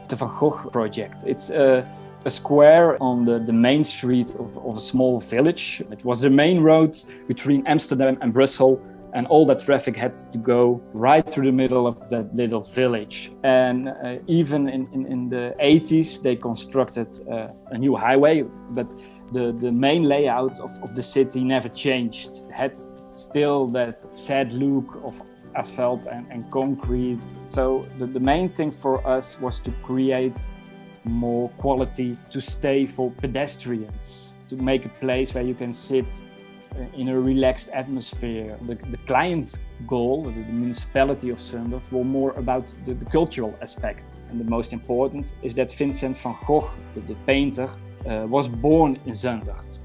The Van Gogh project. It's a square on the main street of a small village. It was the main road between Amsterdam and Brussels, and all that traffic had to go right through the middle of that little village. And even in the 80s, they constructed a new highway, but the main layout of the city never changed. It had still that sad look of asphalt and concrete. So the main thing for us was to create more quality to stay for pedestrians, to make a place where you can sit in a relaxed atmosphere. The client's goal, the municipality of Zundert, were more about the cultural aspect. And the most important is that Vincent van Gogh, the painter, was born in Zundert.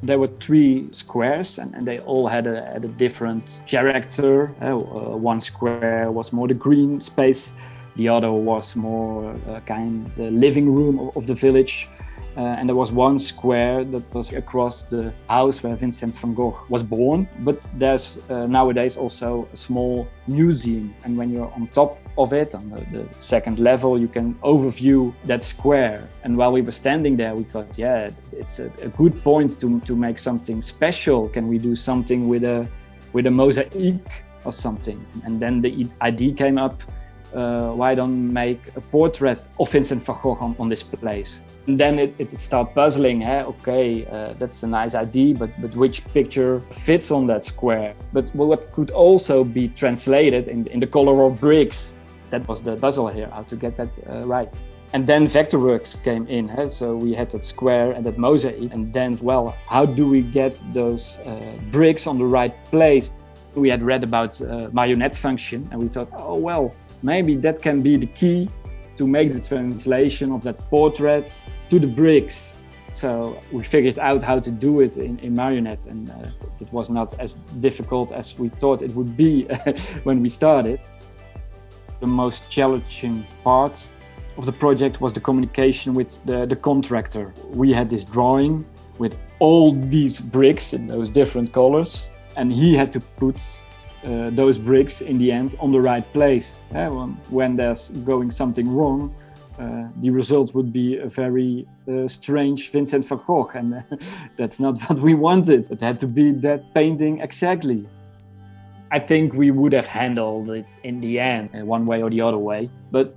There were 3 squares and they all had a different character. One square was more the green space, the other was more the living room of the village. And there was one square that was across the house where Vincent van Gogh was born. But there's nowadays also a small museum. And when you're on top of it, on the second level, you can overview that square. And while we were standing there, we thought, yeah, it's a good point to make something special. Can we do something with a mosaic or something? And then the idea came up, why don't make a portrait of Vincent van Gogh on this place? And then it started puzzling. Okay, that's a nice idea, but which picture fits on that square? But what could also be translated in the color of bricks? That was the puzzle here, how to get that right. And then Vectorworks came in. So we had that square and that mosaic. And then, well, how do we get those bricks on the right place? We had read about marionette function, and we thought, oh, well, maybe that can be the key to make the translation of that portrait to the bricks. So we figured out how to do it in marionette, and it was not as difficult as we thought it would be when we started. The most challenging part of the project was the communication with the contractor. We had this drawing with all these bricks in those different colors, and he had to put those bricks in the end on the right place. When there's going something wrong, the result would be a very strange Vincent van Gogh, and that's not what we wanted. It had to be that painting exactly. I think we would have handled it in the end, one way or the other way, but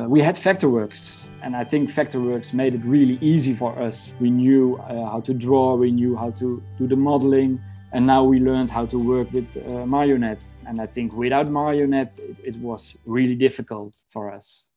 we had Vectorworks, and I think Vectorworks made it really easy for us. We knew how to draw, we knew how to do the modeling, and now we learned how to work with marionettes. And I think without marionettes, it was really difficult for us.